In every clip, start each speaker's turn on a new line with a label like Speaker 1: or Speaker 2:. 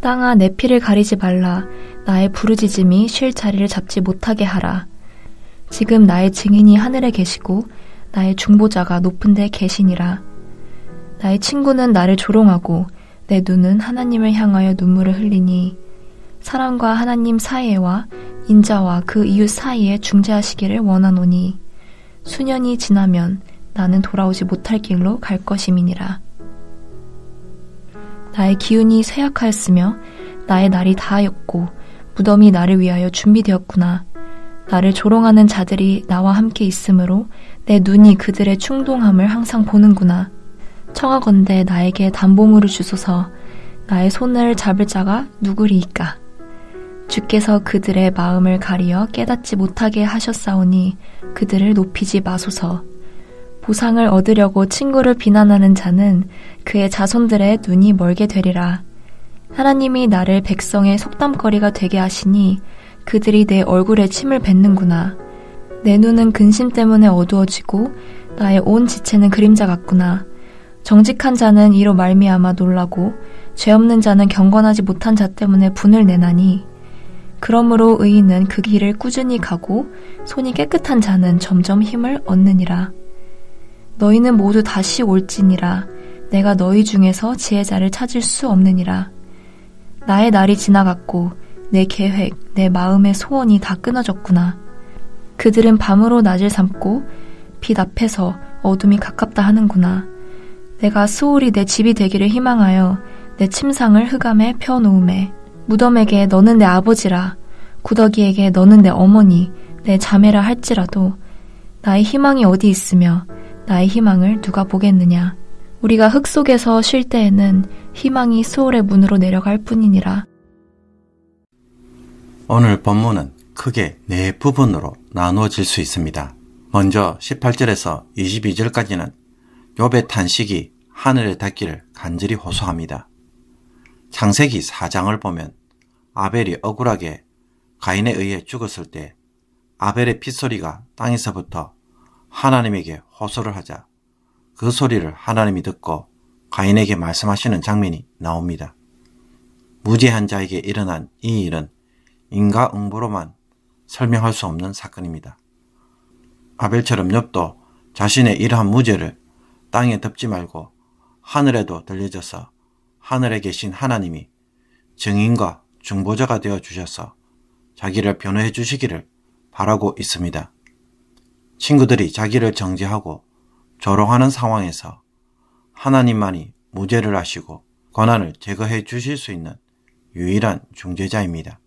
Speaker 1: 땅아 내 피를 가리지 말라. 나의 부르짖음이 쉴 자리를 잡지 못하게 하라. 지금 나의 증인이 하늘에 계시고 나의 중보자가 높은 데 계시니라. 나의 친구는 나를 조롱하고 내 눈은 하나님을 향하여 눈물을 흘리니 사람과 하나님 사이에와 인자와 그 이웃 사이에 중재하시기를 원하노니 수년이 지나면 나는 돌아오지 못할 길로 갈 것임이니라. 나의 기운이 쇠약하였으며 나의 날이 다하였고 무덤이 나를 위하여 준비되었구나. 나를 조롱하는 자들이 나와 함께 있으므로 내 눈이 그들의 충동함을 항상 보는구나. 청하건대 나에게 담보물을 주소서. 나의 손을 잡을 자가 누구리이까? 주께서 그들의 마음을 가리어 깨닫지 못하게 하셨사오니 그들을 높이지 마소서. 보상을 얻으려고 친구를 비난하는 자는 그의 자손들의 눈이 멀게 되리라. 하나님이 나를 백성의 속담거리가 되게 하시니 그들이 내 얼굴에 침을 뱉는구나. 내 눈은 근심 때문에 어두워지고 나의 온 지체는 그림자 같구나. 정직한 자는 이로 말미암아 놀라고 죄 없는 자는 경건하지 못한 자 때문에 분을 내나니 그러므로 의인은 그 길을 꾸준히 가고 손이 깨끗한 자는 점점 힘을 얻느니라. 너희는 모두 다시 올지니라. 내가 너희 중에서 지혜자를 찾을 수 없느니라. 나의 날이 지나갔고 내 계획, 내 마음의 소원이 다 끊어졌구나. 그들은 밤으로 낮을 삼고 빛 앞에서 어둠이 가깝다 하는구나. 내가 수월이 내 집이 되기를 희망하여 내 침상을 흑암에 펴놓음에 무덤에게 너는 내 아버지라 구더기에게 너는 내 어머니 내 자매라 할지라도 나의 희망이 어디 있으며 나의 희망을 누가 보겠느냐. 우리가 흙 속에서 쉴 때에는 희망이 수월의 문으로 내려갈 뿐이니라.
Speaker 2: 오늘 본문은 크게 네 부분으로 나누어질 수 있습니다. 먼저 18절에서 22절까지는 욥의 탄식이 하늘에 닿기를 간절히 호소합니다. 창세기 4장을 보면 아벨이 억울하게 가인에 의해 죽었을 때 아벨의 핏소리가 땅에서부터 하나님에게 호소를 하자 그 소리를 하나님이 듣고 가인에게 말씀하시는 장면이 나옵니다. 무죄한 자에게 일어난 이 일은 인과응보로만 설명할 수 없는 사건입니다. 아벨처럼 욥도 자신의 이러한 무죄를 땅에 덮지 말고 하늘에도 들려져서 하늘에 계신 하나님이 증인과 중보자가 되어 주셔서 자기를 변호해 주시기를 바라고 있습니다. 친구들이 자기를 정죄하고 조롱하는 상황에서 하나님만이 무죄를 하시고 고난을 제거해 주실 수 있는 유일한 중재자입니다.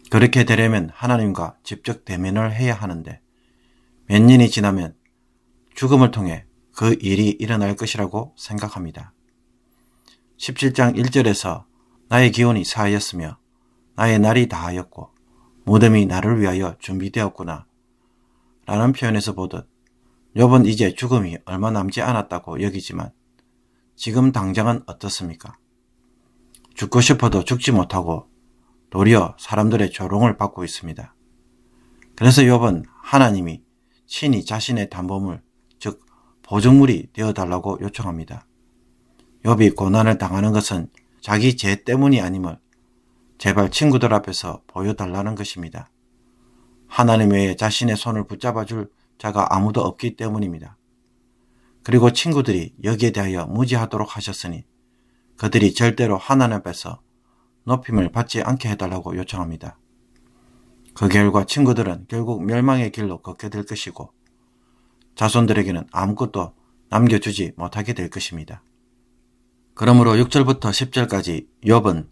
Speaker 2: 그렇게 되려면 하나님과 직접 대면을 해야 하는데 몇 년이 지나면 죽음을 통해 그 일이 일어날 것이라고 생각합니다. 17장 1절에서 나의 기운이 사하였으며 나의 날이 다하였고 무덤이 나를 위하여 준비되었구나 라는 표현에서 보듯 욥은 이제 죽음이 얼마 남지 않았다고 여기지만 지금 당장은 어떻습니까? 죽고 싶어도 죽지 못하고 도리어 사람들의 조롱을 받고 있습니다. 그래서 욥은 하나님이 친히 자신의 담보물, 즉 보증물이 되어달라고 요청합니다. 욥이 고난을 당하는 것은 자기 죄 때문이 아님을 제발 친구들 앞에서 보여달라는 것입니다. 하나님 외에 자신의 손을 붙잡아 줄 자가 아무도 없기 때문입니다. 그리고 친구들이 여기에 대하여 무지하도록 하셨으니 그들이 절대로 하나님 앞에서 높임을 받지 않게 해달라고 요청합니다. 그 결과 친구들은 결국 멸망의 길로 걷게 될 것이고 자손들에게는 아무것도 남겨주지 못하게 될 것입니다. 그러므로 6절부터 10절까지 욥은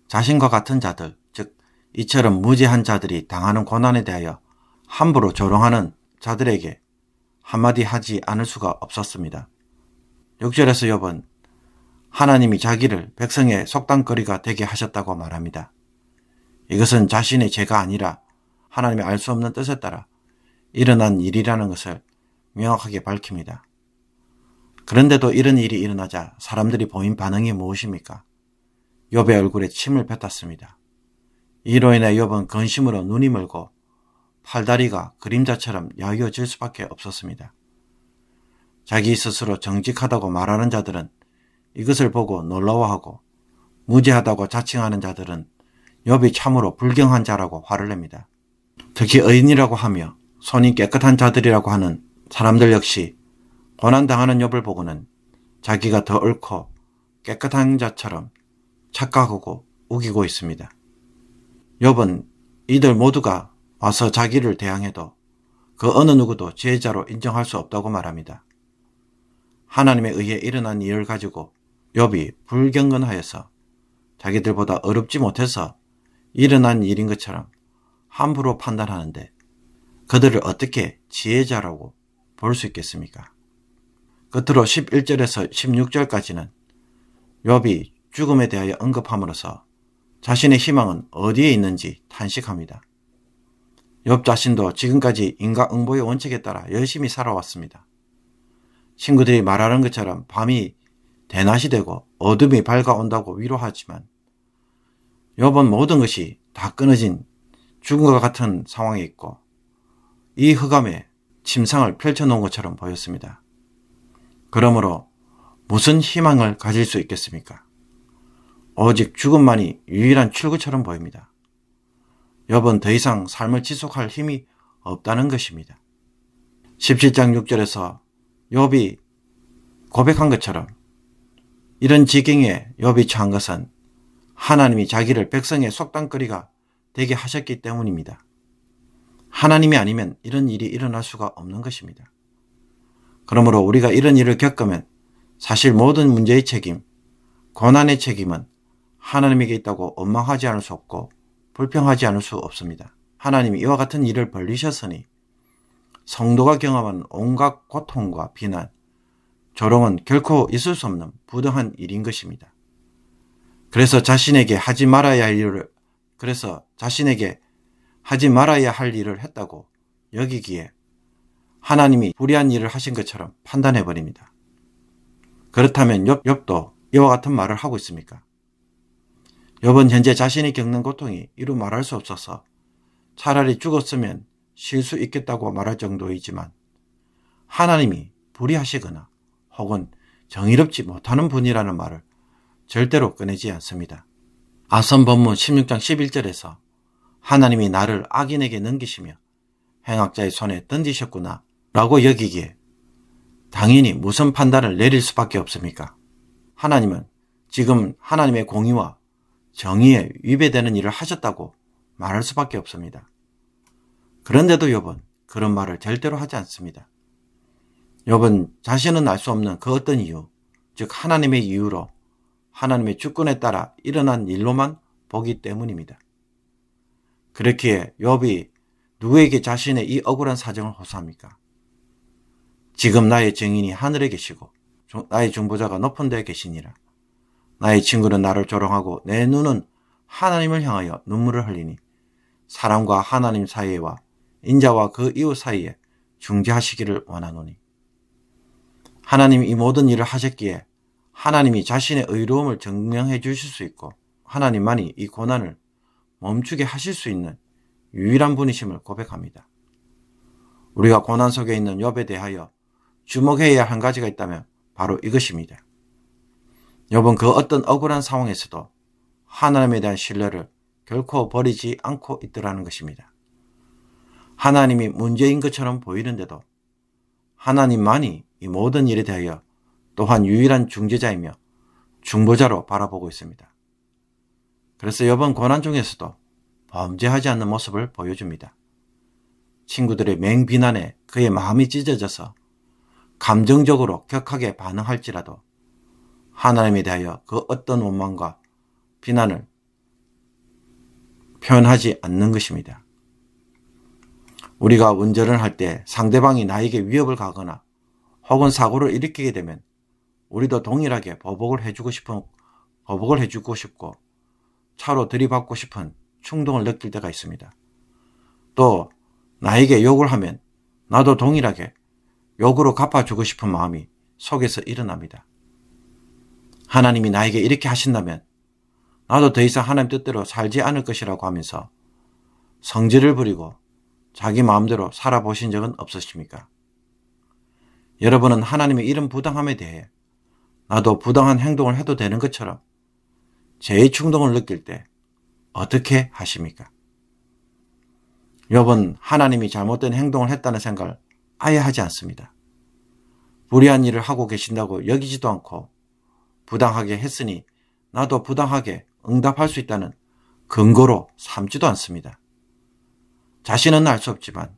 Speaker 2: 자신과 같은 자들, 즉 이처럼 무죄한 자들이 당하는 고난에 대하여 함부로 조롱하는 자들에게 한마디 하지 않을 수가 없었습니다. 6절에서 욥은 하나님이 자기를 백성의 속담거리가 되게 하셨다고 말합니다. 이것은 자신의 죄가 아니라 하나님의 알 수 없는 뜻에 따라 일어난 일이라는 것을 명확하게 밝힙니다. 그런데도 이런 일이 일어나자 사람들이 보인 반응이 무엇입니까? 욥의 얼굴에 침을 뱉었습니다. 이로 인해 욥은 근심으로 눈이 멀고 팔다리가 그림자처럼 야위어질 수밖에 없었습니다. 자기 스스로 정직하다고 말하는 자들은 이것을 보고 놀라워하고 무지하다고 자칭하는 자들은 욥이 참으로 불경한 자라고 화를 냅니다. 특히 의인이라고 하며 손이 깨끗한 자들이라고 하는 사람들 역시 고난당하는 욥을 보고는 자기가 더 옳고 깨끗한 자처럼 착각하고 우기고 있습니다. 욥은 이들 모두가 와서 자기를 대항해도 그 어느 누구도 지혜자로 인정할 수 없다고 말합니다. 하나님에 의해 일어난 일을 가지고 욥이 불경건하여서 자기들보다 어렵지 못해서 일어난 일인 것처럼 함부로 판단하는데 그들을 어떻게 지혜자라고 볼 수 있겠습니까? 끝으로 11절에서 16절까지는 욥이 죽음에 대하여 언급함으로써 자신의 희망은 어디에 있는지 탄식합니다. 욥 자신도 지금까지 인과응보의 원칙에 따라 열심히 살아왔습니다. 친구들이 말하는 것처럼 밤이 대낮이 되고 어둠이 밝아온다고 위로하지만 욥은 모든 것이 다 끊어진 죽음과 같은 상황에 있고 이 흑암에 침상을 펼쳐놓은 것처럼 보였습니다. 그러므로 무슨 희망을 가질 수 있겠습니까? 오직 죽음만이 유일한 출구처럼 보입니다. 욥은 더 이상 삶을 지속할 힘이 없다는 것입니다. 17장 6절에서 욥이 고백한 것처럼 이런 지경에 욥이 처한 것은 하나님이 자기를 백성의 속담거리가 되게 하셨기 때문입니다. 하나님이 아니면 이런 일이 일어날 수가 없는 것입니다. 그러므로 우리가 이런 일을 겪으면 사실 모든 문제의 책임, 고난의 책임은 하나님에게 있다고 원망하지 않을 수 없고 불평하지 않을 수 없습니다. 하나님이 이와 같은 일을 벌리셨으니 성도가 경험하는 온갖 고통과 비난, 조롱은 결코 있을 수 없는 부당한 일인 것입니다. 그래서 자신에게 하지 말아야 할 일을 했다고 여기기에 하나님이 불의한 일을 하신 것처럼 판단해버립니다. 그렇다면 욥도 이와 같은 말을 하고 있습니까? 욥은 현재 자신이 겪는 고통이 이루 말할 수 없어서 차라리 죽었으면 쉴 수 있겠다고 말할 정도이지만 하나님이 불의하시거나 혹은 정의롭지 못하는 분이라는 말을 절대로 꺼내지 않습니다. 아선 본문 16장 11절에서 하나님이 나를 악인에게 넘기시며 행악자의 손에 던지셨구나 라고 여기기에 당연히 무슨 판단을 내릴 수밖에 없습니까? 하나님은 지금 하나님의 공의와 정의에 위배되는 일을 하셨다고 말할 수밖에 없습니다. 그런데도 욥은 그런 말을 절대로 하지 않습니다. 욥은 자신은 알 수 없는 그 어떤 이유, 즉 하나님의 이유로 하나님의 주권에 따라 일어난 일로만 보기 때문입니다. 그렇기에 욥이 누구에게 자신의 이 억울한 사정을 호소합니까? 지금 나의 증인이 하늘에 계시고 나의 중보자가 높은 데에 계시니라. 나의 친구는 나를 조롱하고 내 눈은 하나님을 향하여 눈물을 흘리니 사람과 하나님 사이와 인자와 그 이웃 사이에 중재하시기를 원하노니. 하나님이 이 모든 일을 하셨기에 하나님이 자신의 의로움을 증명해 주실 수 있고 하나님만이 이 고난을 멈추게 하실 수 있는 유일한 분이심을 고백합니다. 우리가 고난 속에 있는 욥에 대하여 주목해야 할 한 가지가 있다면 바로 이것입니다. 욥은 그 어떤 억울한 상황에서도 하나님에 대한 신뢰를 결코 버리지 않고 있더라는 것입니다. 하나님이 문제인 것처럼 보이는데도 하나님만이 이 모든 일에 대하여 또한 유일한 중재자이며 중보자로 바라보고 있습니다. 그래서 욥은 고난 중에서도 범죄하지 않는 모습을 보여줍니다. 친구들의 맹비난에 그의 마음이 찢어져서 감정적으로 격하게 반응할지라도 하나님에 대하여 그 어떤 원망과 비난을 표현하지 않는 것입니다. 우리가 운전을 할 때 상대방이 나에게 위협을 가거나 혹은 사고를 일으키게 되면 우리도 동일하게 보복을 해주고 싶고 차로 들이받고 싶은 충동을 느낄 때가 있습니다. 또 나에게 욕을 하면 나도 동일하게 욕으로 갚아주고 싶은 마음이 속에서 일어납니다. 하나님이 나에게 이렇게 하신다면 나도 더 이상 하나님 뜻대로 살지 않을 것이라고 하면서 성질을 부리고 자기 마음대로 살아보신 적은 없으십니까? 여러분은 하나님의 이런 부당함에 대해 나도 부당한 행동을 해도 되는 것처럼 죄의 충동을 느낄 때 어떻게 하십니까? 욥은 하나님이 잘못된 행동을 했다는 생각을 아예 하지 않습니다. 불의한 일을 하고 계신다고 여기지도 않고 부당하게 했으니 나도 부당하게 응답할 수 있다는 근거로 삼지도 않습니다. 자신은 알 수 없지만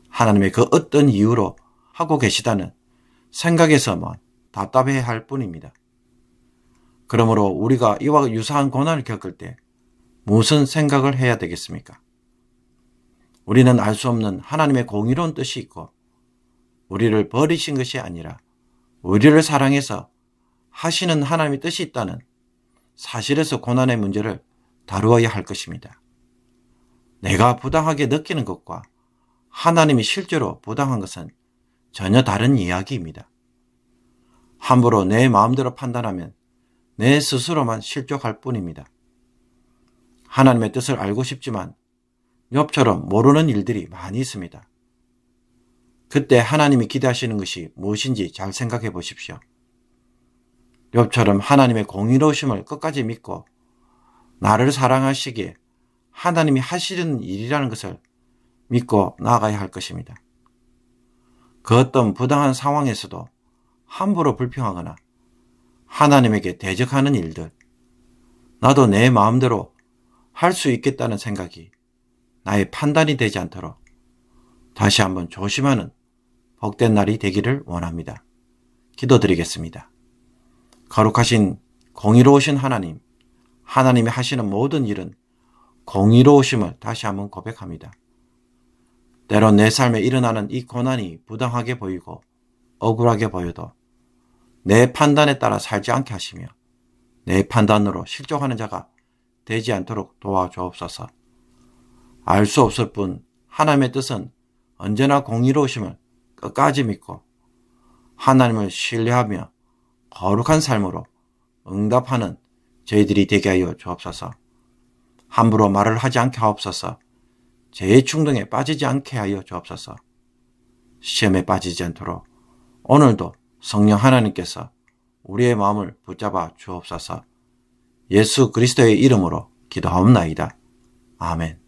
Speaker 2: 하나님의 그 어떤 이유로 하고 계시다는 생각에서만 답답해할 뿐입니다. 그러므로 우리가 이와 유사한 고난을 겪을 때 무슨 생각을 해야 되겠습니까? 우리는 알 수 없는 하나님의 공의로운 뜻이 있고 우리를 버리신 것이 아니라 우리를 사랑해서 하시는 하나님의 뜻이 있다는 사실에서 고난의 문제를 다루어야 할 것입니다. 내가 부당하게 느끼는 것과 하나님이 실제로 부당한 것은 전혀 다른 이야기입니다. 함부로 내 마음대로 판단하면 내 스스로만 실족할 뿐입니다. 하나님의 뜻을 알고 싶지만 욥처럼 모르는 일들이 많이 있습니다. 그때 하나님이 기대하시는 것이 무엇인지 잘 생각해 보십시오. 욥처럼 하나님의 공의로우심을 끝까지 믿고 나를 사랑하시기에 하나님이 하시는 일이라는 것을 믿고 나아가야 할 것입니다. 그 어떤 부당한 상황에서도 함부로 불평하거나 하나님에게 대적하는 일들, 나도 내 마음대로 할 수 있겠다는 생각이 나의 판단이 되지 않도록 다시 한번 조심하는 복된 날이 되기를 원합니다. 기도드리겠습니다. 거룩하신 공의로우신 하나님, 하나님이 하시는 모든 일은 공의로우심을 다시 한번 고백합니다. 때론 내 삶에 일어나는 이 고난이 부당하게 보이고 억울하게 보여도 내 판단에 따라 살지 않게 하시며 내 판단으로 실족하는 자가 되지 않도록 도와주옵소서. 알 수 없을 뿐 하나님의 뜻은 언제나 공의로우심을 끝까지 믿고 하나님을 신뢰하며 거룩한 삶으로 응답하는 저희들이 되게 하여 주옵소서. 함부로 말을 하지 않게 하옵소서. 죄의 충동에 빠지지 않게 하여 주옵소서. 시험에 빠지지 않도록 오늘도 성령 하나님께서 우리의 마음을 붙잡아 주옵소서. 예수 그리스도의 이름으로 기도하옵나이다. 아멘.